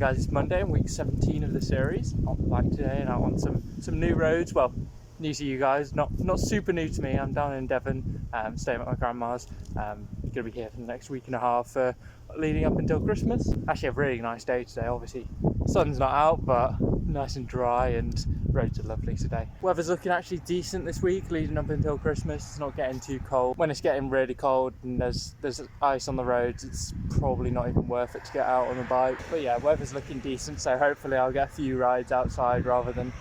guys, it's Monday and week 17 of the series. On the bike today and out on some new roads. Well, new to you guys, not super new to me. I'm down in Devon, staying at my grandma's. Gonna be here for the next week and a half leading up until Christmas. Actually a really nice day today. Obviously sun's not out, but nice and dry and roads are lovely today. Weather's looking actually decent this week leading up until Christmas. It's not getting too cold. When it's getting really cold and there's ice on the roads, it's probably not even worth it to get out on the bike. But yeah, weather's looking decent, so hopefully I'll get a few rides outside rather than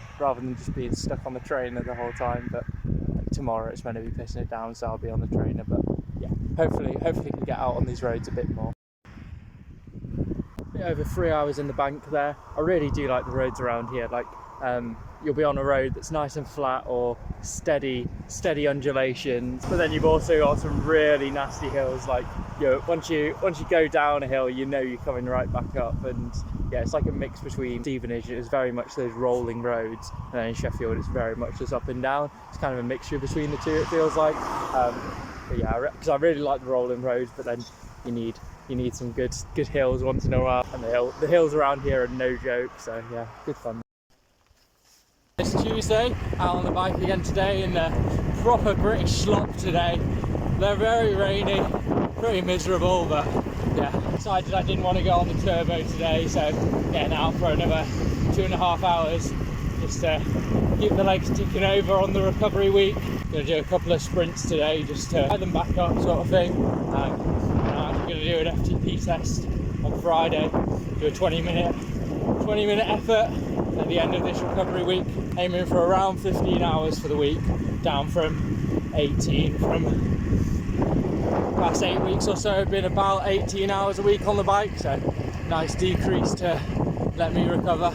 just being stuck on the trainer the whole time. But like, tomorrow it's meant to be pissing it down, so I'll be on the trainer. But yeah, hopefully I can get out on these roads a bit more. Over 3 hours in the bank there. I really do like the roads around here. Like you'll be on a road that's nice and flat or steady undulations, but then you've also got some really nasty hills. Like, you know, once you go down a hill, you know you're coming right back up. And yeah, it's like a mix between Stevenage, it's very much those rolling roads, and then in Sheffield it's very much just up and down. It's kind of a mixture between the two, it feels like. But yeah, because I really like the rolling roads, but then you need some good hills once in a while, and the hills around here are no joke. So yeah, good fun. It's Tuesday, out on the bike again today in the proper British slop today. They're very rainy, pretty miserable, but yeah, decided I didn't want to go on the turbo today, so getting out for another 2.5 hours just to keep the legs ticking over on the recovery week. Gonna do a couple of sprints today just to get them back up, sort of thing. I'm going to do an FTP test on Friday, do a 20-minute effort at the end of this recovery week, aiming for around 15 hours for the week, down from 18 from past 8 weeks or so. I've been about 18 hours a week on the bike, so nice decrease to let me recover.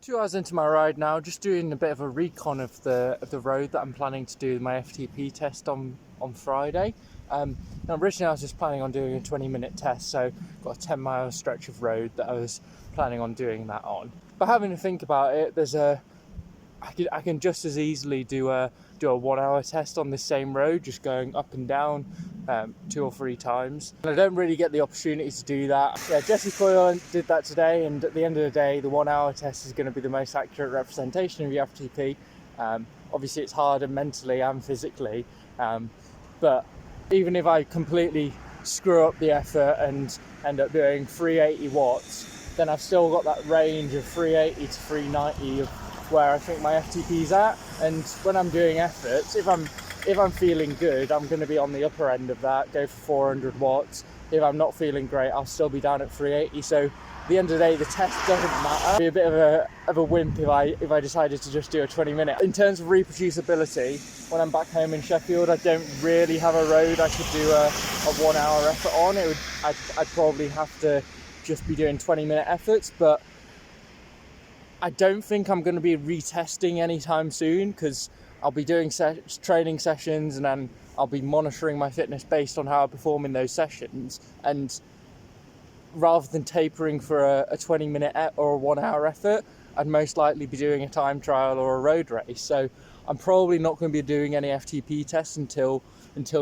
Two hours into my ride now, just doing a bit of a recon of the road that I'm planning to do my FTP test on Friday. Now originally I was just planning on doing a 20-minute test, so got a 10-mile stretch of road that I was planning on doing that on. But having to think about it, I can just as easily do a 1-hour test on this same road, just going up and down 2 or 3 times. And I don't really get the opportunity to do that. Yeah, Jesse Coyle did that today, and at the end of the day, the 1-hour test is going to be the most accurate representation of your FTP. Obviously it's harder mentally and physically, but even if I completely screw up the effort and end up doing 380 watts, then I've still got that range of 380 to 390 of where I think my FTP's at. And when I'm doing efforts, if I'm feeling good, I'm going to be on the upper end of that, go for 400 watts. If I'm not feeling great, I'll still be down at 380. So at the end of the day, the test doesn't matter. It'd be a bit of a wimp if I decided to just do a 20-minute. In terms of reproducibility, when I'm back home in Sheffield, I don't really have a road I could do a 1-hour effort on. I'd probably have to just be doing 20-minute efforts, but I don't think I'm going to be retesting anytime soon, because I'll be doing training sessions and then I'll be monitoring my fitness based on how I perform in those sessions. And rather than tapering for a 20-minute or a 1-hour effort, I'd most likely be doing a time trial or a road race. So I'm probably not going to be doing any FTP tests until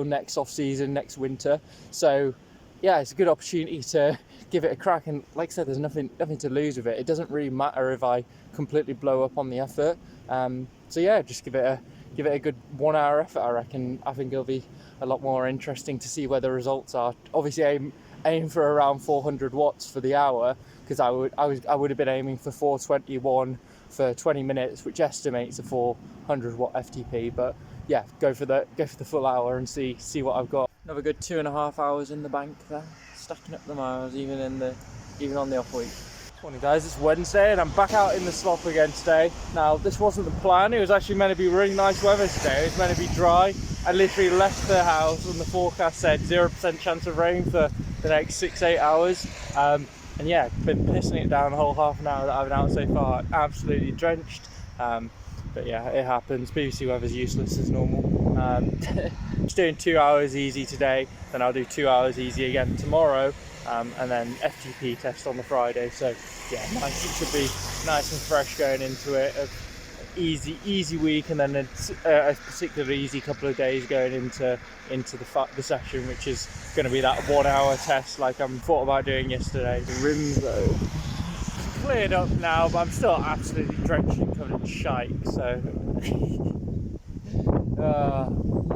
next off-season, next winter. So yeah, it's a good opportunity to give it a crack. And like I said, there's nothing to lose with it. It doesn't really matter if I completely blow up on the effort. So yeah, just give it a good 1-hour effort, I reckon. I think it'll be a lot more interesting to see where the results are. Obviously aim for around 400 watts for the hour, because I would have been aiming for 421 for 20 minutes, which estimates a 400 watt FTP. But yeah, go for the full hour and see what I've got. Another good 2.5 hours in the bank there, stacking up the miles even on the off week. Morning guys, it's Wednesday and I'm back out in the slop again today. Now this wasn't the plan. It was actually meant to be really nice weather today. It was meant to be dry. I literally left the house and the forecast said 0% chance of rain for the next 6-8 hours. And yeah, been pissing it down the whole half an hour that I've been out so far. Absolutely drenched. But yeah, it happens. BBC weather's useless as normal. Just doing 2 hours easy today, then I'll do 2 hours easy again tomorrow, and then FTP test on the Friday. So yeah, nice. It should be nice and fresh going into it. easy week, and then a particularly easy couple of days going into the session, which is going to be that 1 hour test like I thought about doing yesterday. The rims though cleared up now, but I'm still absolutely drenched and covered in shite, so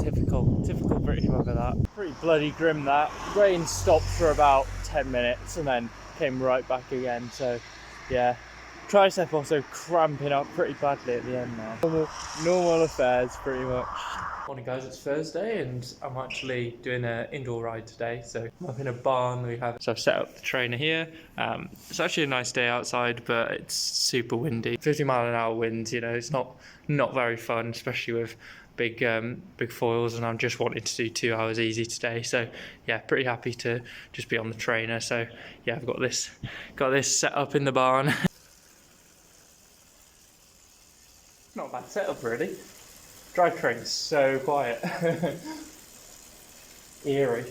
typical British weather that. Pretty bloody grim that. Rain stopped for about 10 minutes and then came right back again, so yeah. Tricep also cramping up pretty badly at the end now. Normal affairs pretty much. Morning guys, it's Thursday and I'm actually doing an indoor ride today. So I'm up in a barn so I've set up the trainer here. It's actually a nice day outside, but it's super windy. 50-mile-an-hour winds, you know, it's not very fun, especially with big foils, and I'm just wanting to do 2 hours easy today. So yeah, pretty happy to just be on the trainer. So yeah, I've got this set up in the barn. Not a bad setup really. Drivetrain's so quiet. Eerie.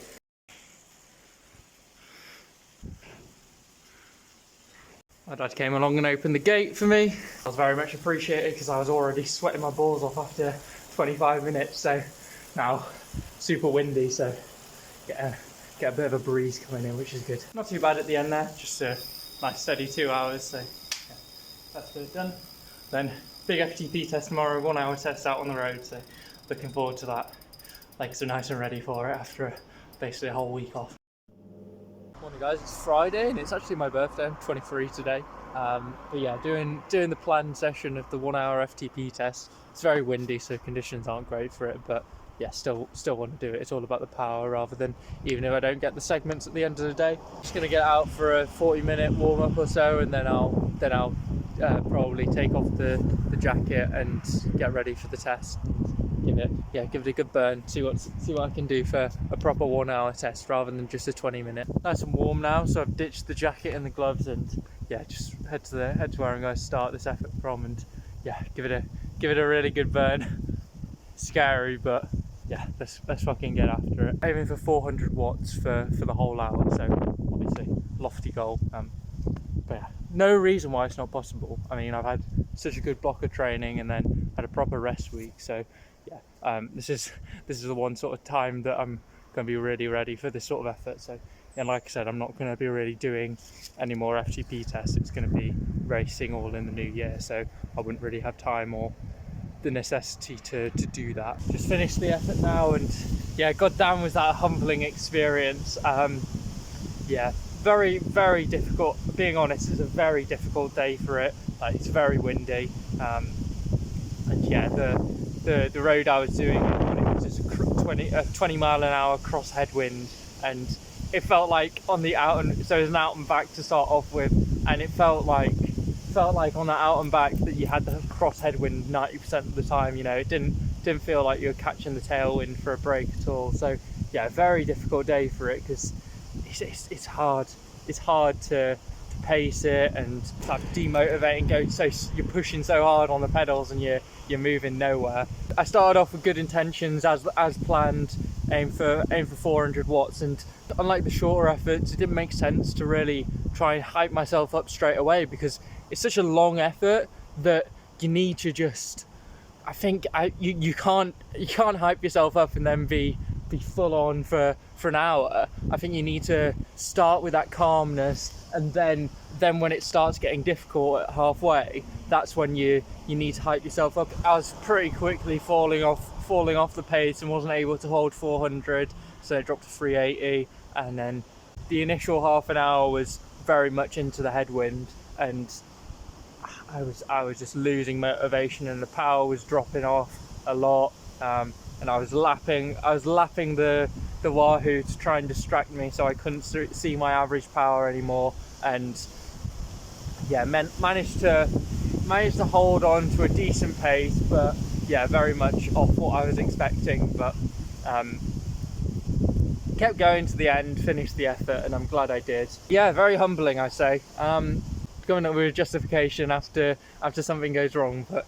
My dad came along and opened the gate for me. I was very much appreciated because I was already sweating my balls off after 25 minutes. So now super windy, so get a bit of a breeze coming in, which is good. Not too bad at the end there, just a nice steady 2 hours. So yeah, that's it done. Then big FTP test tomorrow, 1 hour test out on the road, so looking forward to that. Legs are nice and ready for it after basically a whole week off. Morning guys, it's Friday and it's actually my birthday. I'm 23 today. But yeah, doing the planned session of the 1 hour FTP test. It's very windy, so conditions aren't great for it, but yeah, still want to do it. It's all about the power rather than, even if I don't get the segments at the end of the day. Just gonna get out for a 40-minute warm up or so, and then I'll probably take off the jacket and get ready for the test. Give it a good burn. See what I can do for a proper 1 hour test rather than just a 20-minute. Nice and warm now, so I've ditched the jacket and the gloves, and yeah, just head to where I'm going to start this effort from, and yeah, give it a really good burn. Scary, but yeah, let's fucking get after it. Aiming for 400 watts for the whole hour, so obviously lofty goal. But yeah, no reason why it's not possible. I mean, I've had such a good block of training and then had a proper rest week, so yeah, this is the one sort of time that I'm going to be really ready for this sort of effort. So, and like I said, I'm not going to be really doing any more FTP tests. It's going to be racing all in the new year, so I wouldn't really have time or the necessity to do that. Just finished the effort now, and yeah, goddamn was that a humbling experience. Yeah, very difficult. Being honest, it's a very difficult day for it. Like, it's very windy, and yeah, the road I was doing on, it was just a 20 mile an hour cross headwind, and it felt like on the out and so it was an out and back to start off with, and it felt like on that out and back that you had the cross headwind 90% of the time. You know, it didn't feel like you were catching the tailwind for a break at all. So yeah, very difficult day for it, because it's hard to pace it, and that demotivating so you're pushing so hard on the pedals and you're moving nowhere. I started off with good intentions as planned, aim for 400 watts, and unlike the shorter efforts, it didn't make sense to really try and hype myself up straight away, because it's such a long effort that you need to just, I think you can't hype yourself up and then be full on for an hour. I think you need to start with that calmness, and then when it starts getting difficult at halfway, that's when you need to hype yourself up. I was pretty quickly falling off the pace and wasn't able to hold 400, so I dropped to 380, and then the initial half an hour was very much into the headwind, and I was just losing motivation, and the power was dropping off a lot, and I was lapping the Wahoo to try and distract me, so I couldn't see my average power anymore, and yeah, managed to hold on to a decent pace, but yeah, very much off what I was expecting, but kept going to the end, finished the effort, and I'm glad I did. Yeah, very humbling, I say. Going up with a justification after something goes wrong, but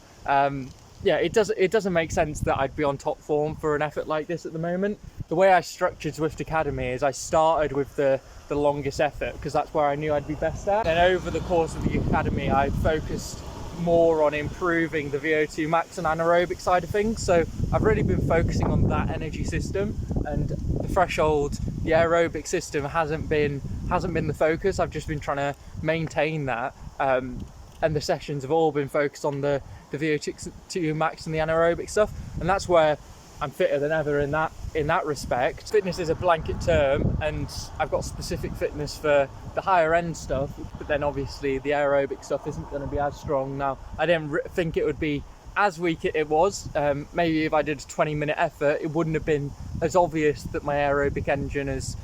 yeah, it doesn't make sense that I'd be on top form for an effort like this at the moment. The way I structured Zwift Academy is I started with the longest effort, because that's where I knew I'd be best at. And over the course of the academy, I focused more on improving the VO2 max and anaerobic side of things. So I've really been focusing on that energy system, and the threshold, the aerobic system hasn't been the focus. I've just been trying to maintain that, and the sessions have all been focused on the VO2 max and the anaerobic stuff, and that's where I'm fitter than ever in that respect. Fitness is a blanket term, and I've got specific fitness for the higher end stuff, but then obviously the aerobic stuff isn't going to be as strong. Now, I didn't think it would be as weak it was. Maybe if I did a 20-minute effort, it wouldn't have been as obvious that my aerobic engine has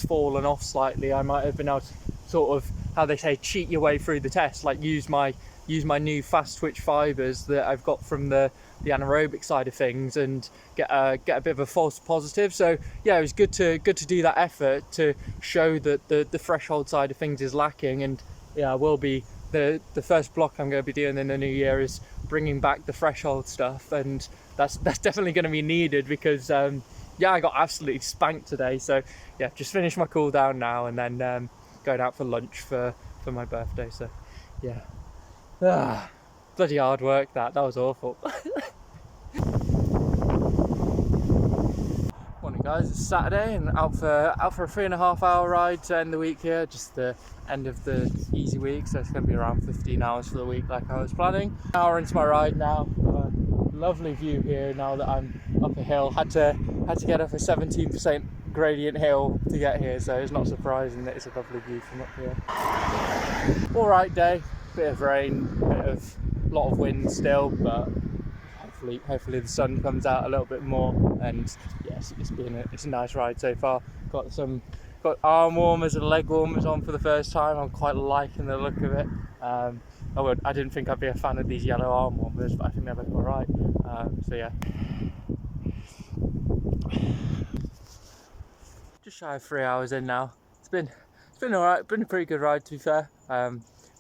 fallen off slightly. I might have been able to sort of, how they say, cheat your way through the test, like use my new fast twitch fibers that I've got from the anaerobic side of things, and get a bit of a false positive. So yeah, it was good to do that effort to show that the threshold side of things is lacking. And yeah, I will be the first block I'm going to be doing in the new year is bringing back the threshold stuff, and that's definitely going to be needed, because yeah, I got absolutely spanked today. So yeah, just finished my cool down now, and then going out for lunch for my birthday. So yeah. Bloody hard work that was awful. Morning guys, it's Saturday and out for a 3.5 hour ride to end the week here, just the end of the easy week, so it's going to be around 15 hours for the week like I was planning. An hour into my ride now, lovely view here now that I'm up a hill. Had to get up a 17% gradient hill to get here, so it's not surprising that it's a lovely view from up here. Alright day. Bit of rain, lot of wind still, but hopefully the sun comes out a little bit more. And yes, it's a nice ride so far. Got arm warmers and leg warmers on for the first time. I'm quite liking the look of it. I didn't think I'd be a fan of these yellow arm warmers, but I think they look alright. So yeah, just shy of 3 hours in now. It's been alright. Been a pretty good ride, to be fair.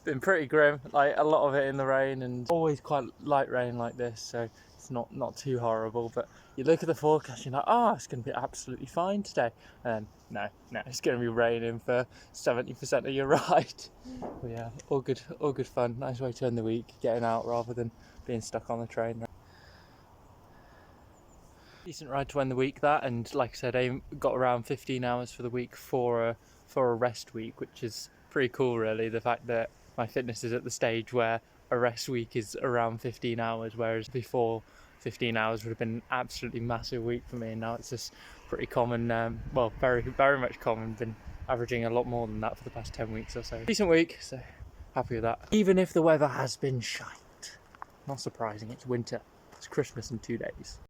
Been pretty grim, like a lot of it in the rain, and always quite light rain like this, so it's not too horrible. But you look at the forecast, you're like, oh, it's going to be absolutely fine today, and no, it's going to be raining for 70% of your ride. But yeah, all good fun. Nice way to end the week, getting out rather than being stuck on the train. Decent ride to end the week, that, and like I said, I got around 15 hours for the week for a rest week, which is pretty cool really. The fact that my fitness is at the stage where a rest week is around 15 hours, whereas before 15 hours would have been an absolutely massive week for me, and now it's just pretty common, well, very, very much common. Been averaging a lot more than that for the past 10 weeks or so. Decent week, so happy with that. Even if the weather has been shite. Not surprising, it's winter. It's Christmas in 2 days.